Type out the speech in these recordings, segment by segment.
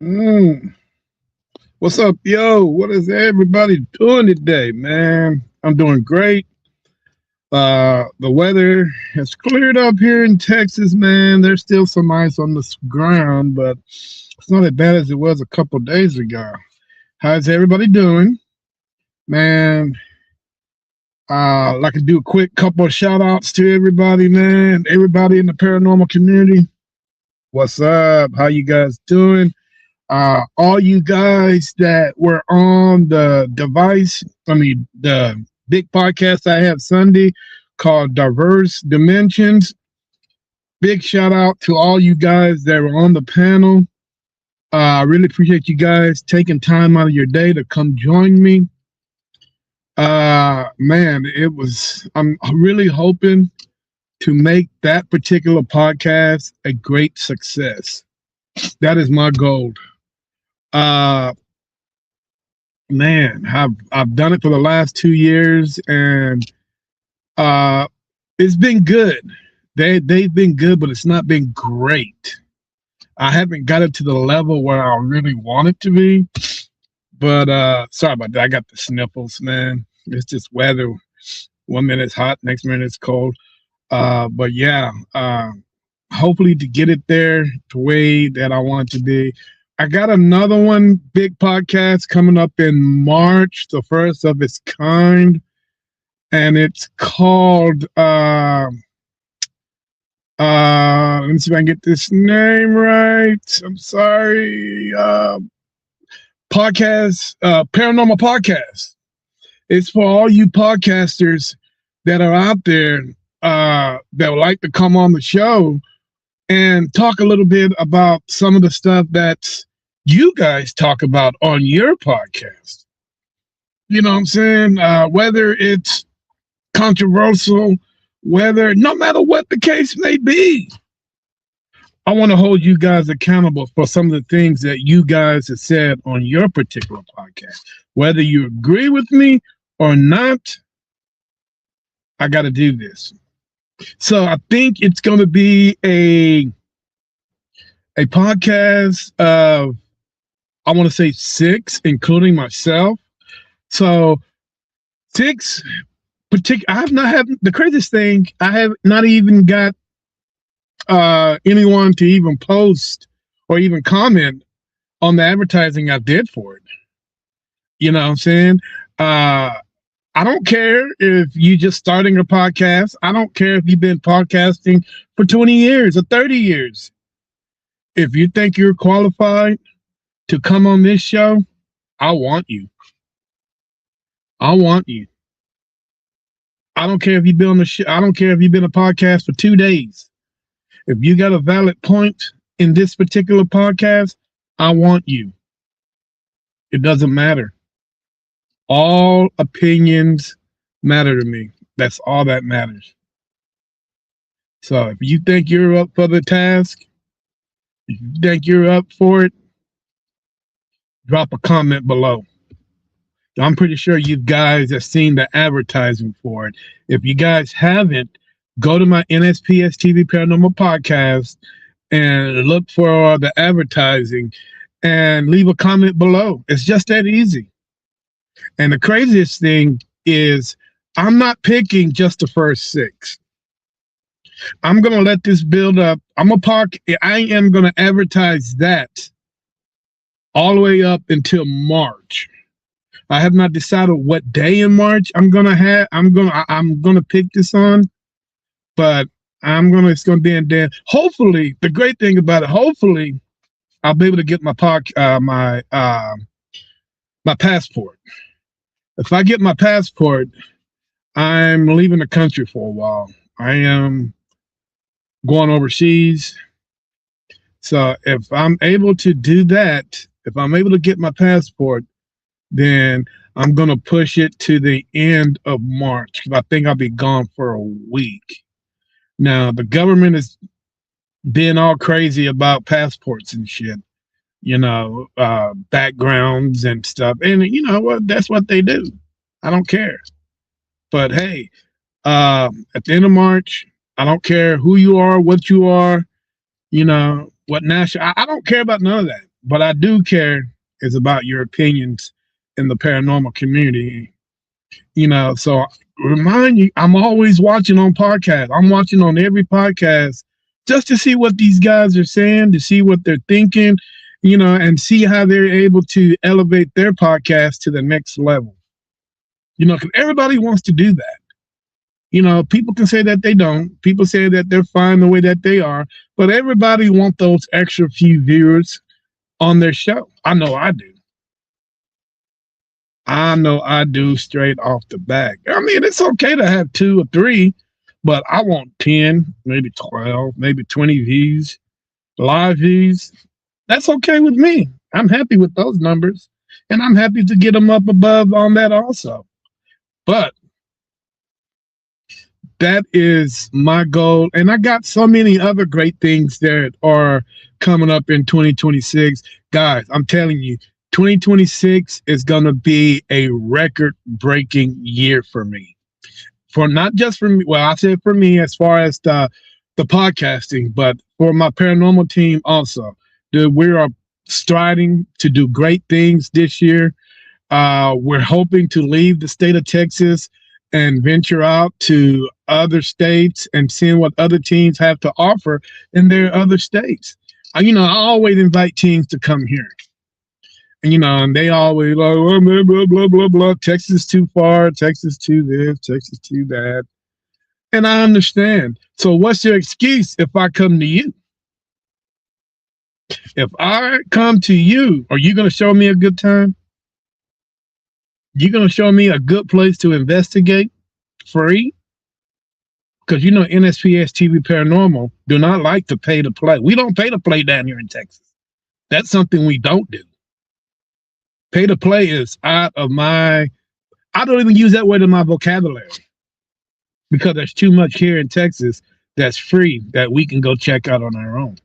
Mm. What's up, yo? What is everybody doing today, man? I'm doing great. The weather has cleared up here in Texas, man. There's still some ice on the ground, but it's not as bad as it was a couple days ago. How's everybody doing, man? Like to do a quick couple of shout outs to everybody, man. Everybody in the paranormal community. What's up? How you guys doing? All you guys that were on the device, the big podcast I have Sunday called Diverse Dimensions. Big shout out to all you guys that were on the panel. I really appreciate you guys taking time out of your day to come join me. Man, I'm really hoping to make that particular podcast a great success. That is my goal. Uh, Man, I've done it for the last 2 years, and uh, it's been good. They've been good, but it's not been great. I haven't got it to the level where I really want it to be. But sorry about that. I got the sniffles, man. It's just weather. 1 minute it's hot, next minute it's cold. But yeah, hopefully to get it there the way that I want it to be. I got another one, big podcast coming up in March, the first of its kind, and it's called let me see if I can get this name right. I'm sorry. Paranormal Podcast. It's for all you podcasters that are out there that would like to come on the show and talk a little bit about some of the stuff that you guys talk about on your podcast. You know what I'm saying? Whether it's controversial, no matter what the case may be, I want to hold you guys accountable for some of the things that you guys have said on your particular podcast. Whether you agree with me or not, I got to do this. So I think it's going to be a podcast of, I want to say 6, including myself. So 6 particular. I have not had the craziest thing. I have not even got anyone to even post or even comment on the advertising I did for it. You know what I'm saying? I don't care if you just starting a podcast. I don't care if you've been podcasting for 20 years or 30 years. If you think you're qualified to come on this show, I want you. I want you. I don't care if you've been on the show. I don't care if you've been a podcast for 2 days. If you got a valid point in this particular podcast, I want you. It doesn't matter. All opinions matter to me. That's all that matters. So if you think you're up for the task, if you think you're up for it, drop a comment below. I'm pretty sure you guys have seen the advertising for it. If you guys haven't, go to my NSPS TV Paranormal Podcast and look for the advertising and leave a comment below. It's just that easy. And the craziest thing is I'm not picking just the first 6. I'm going to let this build up. I am going to advertise that all the way up until March. I have not decided what day in March I'm gonna pick this on, but it's gonna be in there. Hopefully, the great thing about it, hopefully, I'll be able to get my passport. If I get my passport, I'm leaving the country for a while. I am going overseas. So if I'm able to do that, if I'm able to get my passport, then I'm going to push it to the end of March. I think I'll be gone for a week. Now, the government is being all crazy about passports and shit, backgrounds and stuff. And you know what? That's what they do. I don't care. But hey, at the end of March, I don't care who you are, what you are, what national. I don't care about none of that. but I do care is about your opinions in the paranormal community. So remind you, I'm always watching on podcasts. I'm watching on every podcast just to see what these guys are saying, to see what they're thinking, and see how they're able to elevate their podcast to the next level. Because everybody wants to do that. People can say that they don't. People say that they're fine the way that they are, but everybody wants those extra few viewers on their show. I know I do. I know I do straight off the back. I mean, it's okay to have 2 or 3, but I want 10, maybe 12, maybe 20 views, live views. That's okay with me. I'm happy with those numbers, and I'm happy to get them up above on that also. But that is my goal, and I got so many other great things that are coming up in 2026. Guys, I'm telling you, 2026 is going to be a record-breaking year for me. For not just for me, well, I said for me as far as the podcasting, but for my paranormal team also. We are striving to do great things this year. We're hoping to leave the state of Texas and venture out to other states and seeing what other teams have to offer in their other states. I always invite teams to come here. And they always like, oh, blah, blah, blah, blah, blah. Texas too far, Texas too this, Texas too that. And I understand. So what's your excuse if I come to you? If I come to you, are you going to show me a good time? You're going to show me a good place to investigate free? Because NSPS TV Paranormal do not like to pay to play. We don't pay to play down here in Texas. That's something we don't do. Pay to play is out of I don't even use that word in my vocabulary because there's too much here in Texas that's free that we can go check out on our own.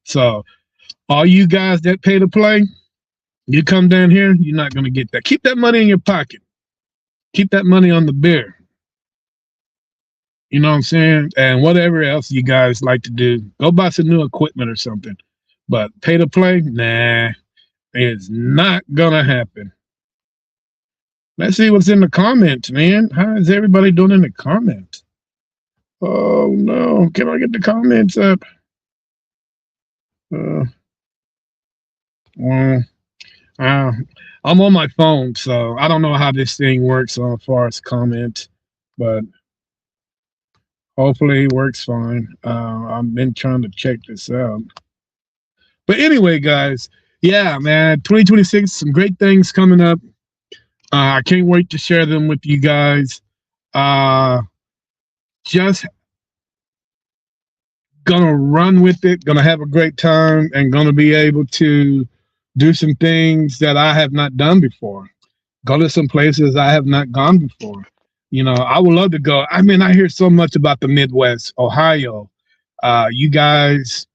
So all you guys that pay to play, you come down here, you're not going to get that. Keep that money in your pocket. Keep that money on the beer. You know what I'm saying? And whatever else you guys like to do, go buy some new equipment or something. But pay to play, nah, it's not going to happen. Let's see what's in the comments, man. How is everybody doing in the comments? Oh, no. Can I get the comments up? Well, I'm on my phone, so I don't know how this thing works as far as comments, but hopefully it works fine. I've been trying to check this out. But anyway, guys, yeah, man, 2026, some great things coming up. I can't wait to share them with you guys. Just gonna run with it, gonna have a great time, and gonna be able to do some things that I have not done before. Go to some places I have not gone before. I would love to go. I mean, I hear so much about the Midwest, Ohio, you guys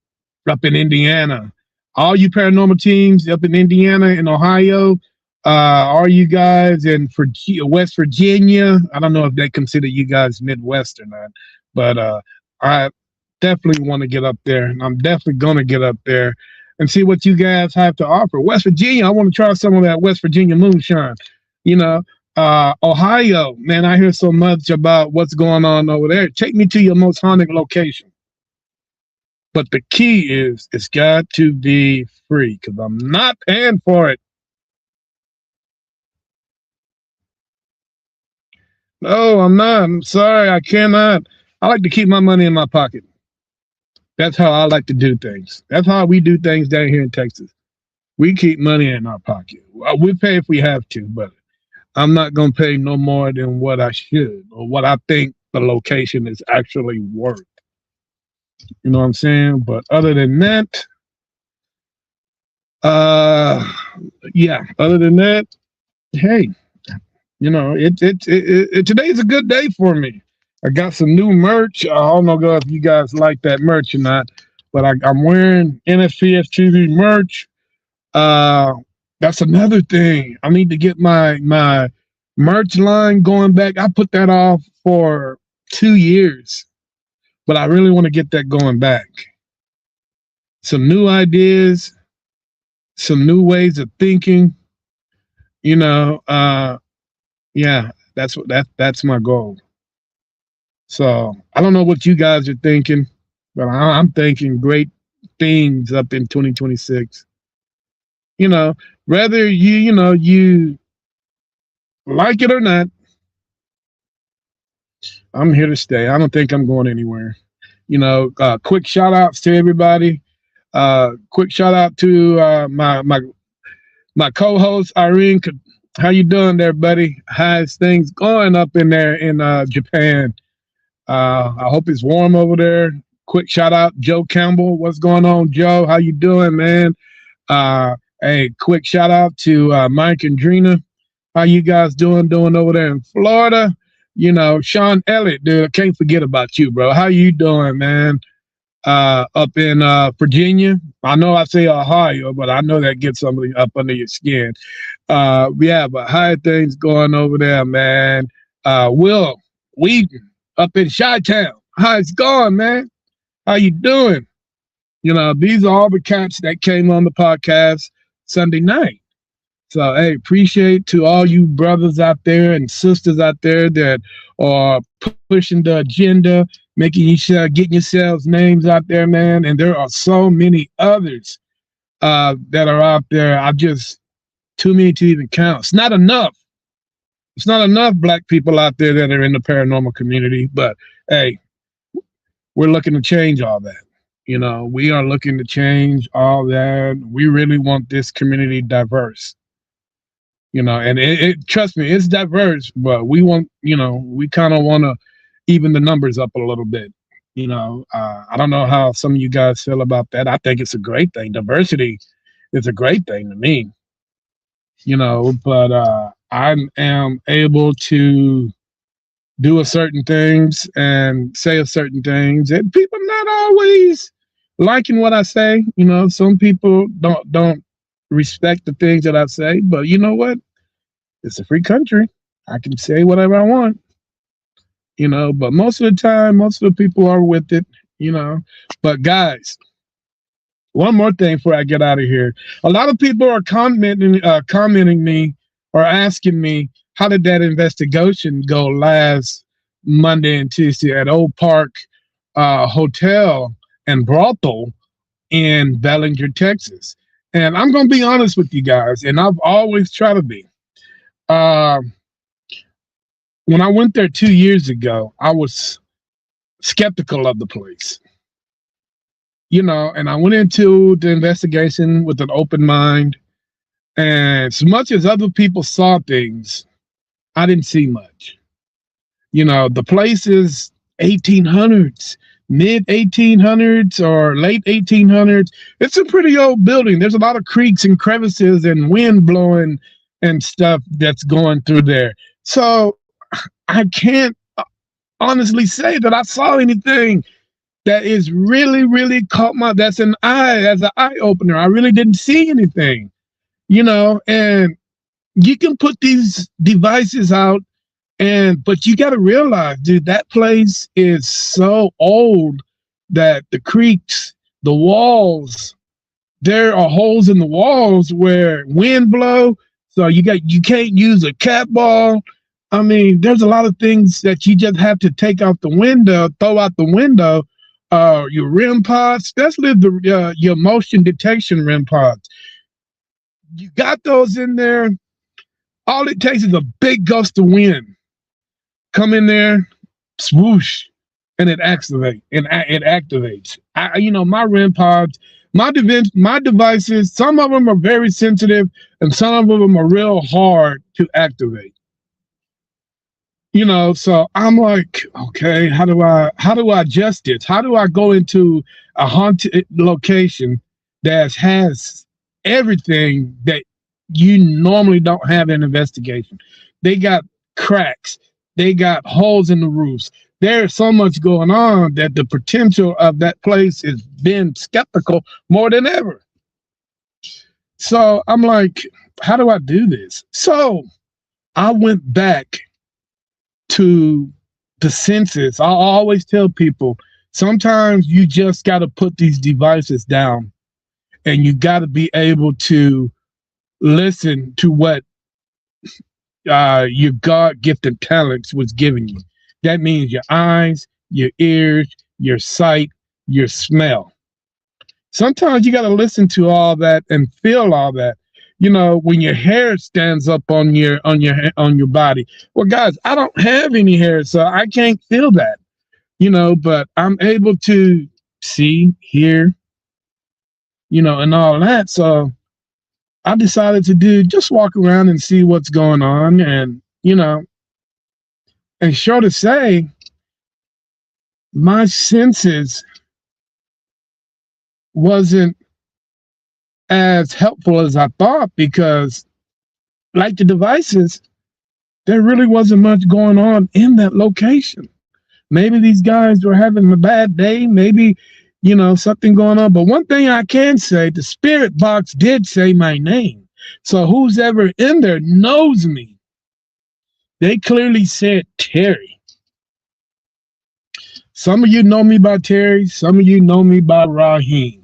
up in Indiana, all you paranormal teams up in Indiana and Ohio, are you guys in West Virginia? I don't know if they consider you guys Midwest or not, but I definitely want to get up there, and I'm definitely going to get up there and see what you guys have to offer. West Virginia, I want to try some of that West Virginia moonshine. Ohio, man, I hear so much about what's going on over there. Take me to your most haunted location. But the key is it's got to be free because I'm not paying for it. No, I'm not. I'm sorry. I cannot. I like to keep my money in my pocket. That's how I like to do things. That's how we do things down here in Texas. We keep money in our pocket. We pay if we have to, but I'm not going to pay no more than what I should or what I think the location is actually worth. You know what I'm saying? But other than that, yeah, other than that, hey, today's a good day for me. I got some new merch. I don't know if you guys like that merch or not, but I'm wearing NSPS TV merch. That's another thing. I need to get my merch line going back. I put that off for 2 years, but I really want to get that going back. Some new ideas, some new ways of thinking. You know, yeah, that's my goal. So I don't know what you guys are thinking, but I'm thinking great things up in 2026. You know, whether you like it or not, I'm here to stay. I don't think I'm going anywhere. Quick shout outs to everybody. Quick shout out to my co-host Irene. How you doing there, buddy? How's things going up in there in Japan? I hope it's warm over there. Quick shout out Joe Campbell. What's going on, Joe? How you doing, man? Hey, quick shout out to Mike and Drina. How you guys doing over there in Florida? Sean Elliott, dude. I can't forget about you, bro. How you doing, man? Up in Virginia. I know I say Ohio, but I know that gets somebody up under your skin. Yeah, but how things going over there, man? Will Wheaton up in Chi-Town. How it's going, man? How you doing? These are all the cats that came on the podcast Sunday night. So, hey, appreciate to all you brothers out there and sisters out there that are pushing the agenda, getting yourselves names out there, man. And there are so many others that are out there. I just too many to even count. It's not enough. It's not enough black people out there that are in the paranormal community. But hey, we're looking to change all that. We are looking to change all that. We really want this community diverse. And trust me, it's diverse, but we want, we kind of want to even the numbers up a little bit. I don't know how some of you guys feel about that. I think it's a great thing. Diversity is a great thing to me, but I am able to do a certain things and say a certain things, and people not always liking what I say. Some people don't respect the things that I say, but you know what? It's a free country. I can say whatever I want, but most of the time, most of the people are with it. But guys, one more thing before I get out of here. A lot of people are commenting me or asking me, how did that investigation go last Monday and Tuesday at Old Park Hotel and Brothel in Bellinger, Texas? And I'm going to be honest with you guys, and I've always tried to be. When I went there 2 years ago, I was skeptical of the place. And I went into the investigation with an open mind. And as much as other people saw things, I didn't see much. The place is 1800s, mid 1800s or late 1800s. It's a pretty old building. There's a lot of creeks and crevices and wind blowing and stuff that's going through there. So I can't honestly say that I saw anything that is really, really caught that's an eye opener. I really didn't see anything, and you can put these devices out, but you got to realize, dude, that place is so old that the creeks, the walls, there are holes in the walls where wind blow. So you can't use a cat ball. I mean, there's a lot of things that you just have to take out the window, throw out the window. Your REM pods, especially your motion detection REM pods. You got those in there. All it takes is a big gust of wind. Come in there, swoosh, and it activates. My REM pods, my devices, some of them are very sensitive and some of them are real hard to activate. So I'm like, okay, how do I adjust it? How do I go into a haunted location that has everything that you normally don't have in investigation? They got cracks. They got holes in the roofs. There's so much going on that the potential of that place is being skeptical more than ever. So I'm like, how do I do this? So I went back to the senses. I always tell people, sometimes you just got to put these devices down and you got to be able to listen to what your God gifted talents was giving you. That means your eyes, your ears, your sight, your smell. Sometimes you got to listen to all that and feel all that. You know, when your hair stands up on your body. Well, guys, I don't have any hair, so I can't feel that. You know, but I'm able to see, hear, and all that. So I decided to just walk around and see what's going on, and sure to say, my senses wasn't as helpful as I thought because, like the devices, there really wasn't much going on in that location. Maybe these guys were having a bad day, maybe, something going on. But one thing I can say, the spirit box did say my name. So who's ever in there knows me. They clearly said Terry. Some of you know me by Terry. Some of you know me by Raheem.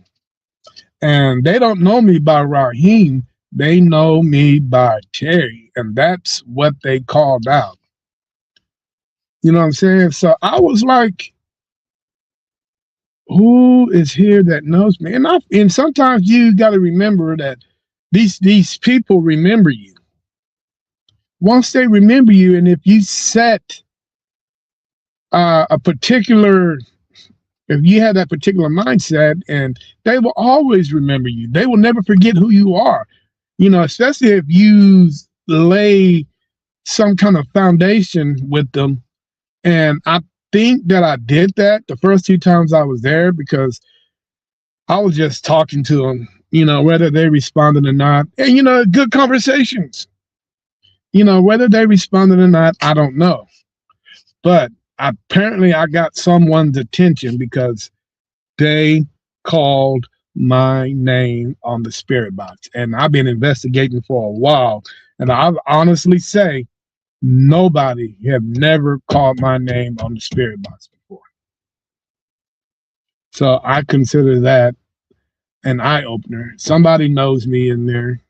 And they don't know me by Raheem. They know me by Terry. And that's what they called out. You know what I'm saying? So I was like, who is here that knows me? And sometimes you got to remember that these people remember you. Once they remember you, and if you set if you have that particular mindset, and they will always remember you. They will never forget who you are. Especially if you lay some kind of foundation with them. And I think that I did that the first 2 times I was there because I was just talking to them, whether they responded or not. And, good conversations. Whether they responded or not, I don't know. But apparently I got someone's attention because they called my name on the spirit box. And I've been investigating for a while. And I honestly say, nobody have never called my name on the spirit box before. So I consider that an eye opener. Somebody knows me in there,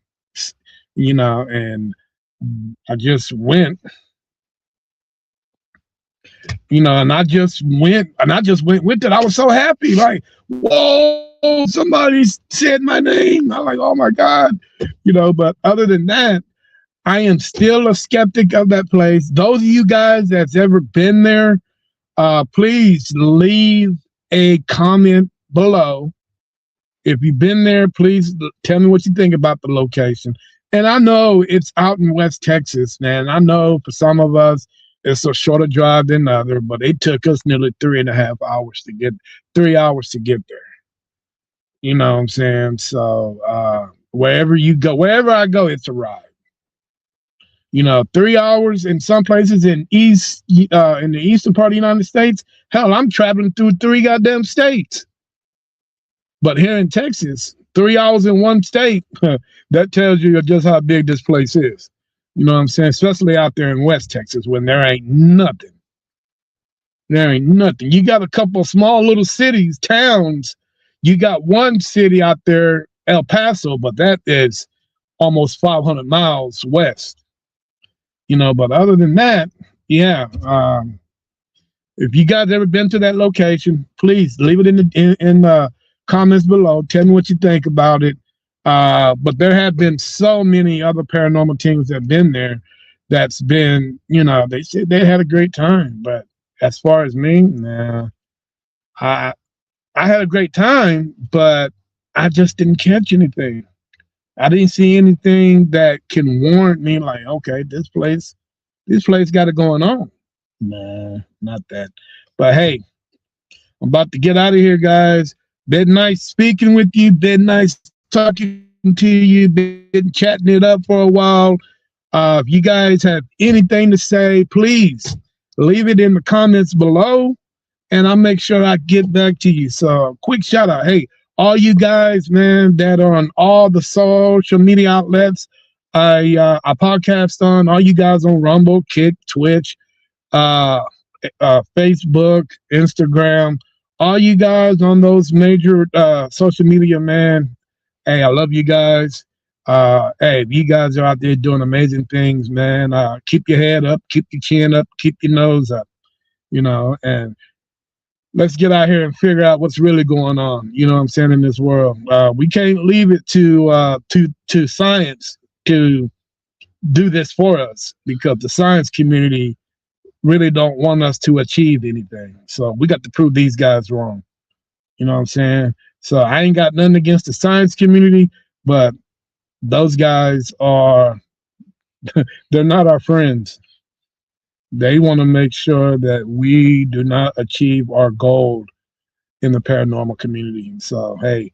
and I just went, and I just went with it. I was so happy, like, whoa, somebody said my name. I'm like, oh my God, but other than that, I am still a skeptic of that place. Those of you guys that's ever been there, please leave a comment below. If you've been there, please tell me what you think about the location. And I know it's out in West Texas, man. I know for some of us, it's a shorter drive than other, but it took us nearly 3.5 hours to get 3 hours to get there. You know what I'm saying? So wherever I go, it's a ride. 3 hours in some places in in the eastern part of the United States. Hell, I'm traveling through 3 goddamn states. But here in Texas, 3 hours in one state, that tells you just how big this place is. You know what I'm saying? Especially out there in West Texas when there ain't nothing. There ain't nothing. You got a couple of small little cities, towns. You got one city out there, El Paso, but that is almost 500 miles west. But other than that, yeah. If you guys ever been to that location, please leave it in the comments below. Tell me what you think about it. But there have been so many other paranormal teams that have been there. That's been, they said they had a great time. But as far as me, nah, I had a great time, but I just didn't catch anything. I didn't see anything that can warrant me like, okay, this place got it going on. Nah, not that. But hey, I'm about to get out of here, guys. Been nice speaking with you. Been nice talking to you. Been chatting it up for a while. If you guys have anything to say, please leave it in the comments below, and I'll make sure I get back to you. So quick shout out. Hey, all you guys, man, that are on all the social media outlets, I podcast on, all you guys on Rumble, Kick, Twitch, Facebook, Instagram, all you guys on those major social media, man. Hey, I love you guys. Hey, you guys are out there doing amazing things, man. Keep your head up, keep your chin up, keep your nose up, and let's get out here and figure out what's really going on. You know what I'm saying, in this world. We can't leave it to science to do this for us, because the science community really don't want us to achieve anything. So we got to prove these guys wrong. You know what I'm saying? So I ain't got nothing against the science community, but those guys are they're not our friends. They want to make sure that we do not achieve our goal in the paranormal community. So hey,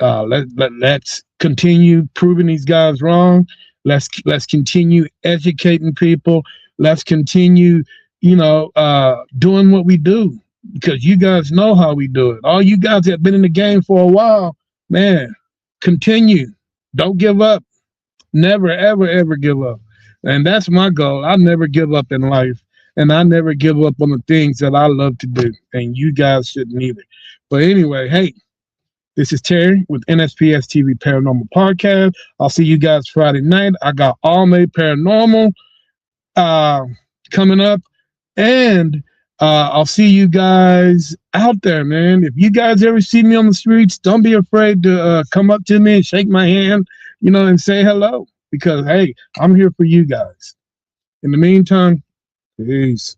let's continue proving these guys wrong. Let's continue educating people. Let's continue, doing what we do, because you guys know how we do it. All you guys that have been in the game for a while, man, continue. Don't give up. Never, ever, ever give up. And that's my goal. I never give up in life. And I never give up on the things that I love to do. And you guys shouldn't either. But anyway, hey, this is Terry with NSPS TV Paranormal Podcast. I'll see you guys Friday night. I got All Made Paranormal coming up. And I'll see you guys out there, man. If you guys ever see me on the streets, don't be afraid to come up to me and shake my hand, and say hello. Because, hey, I'm here for you guys. In the meantime, peace.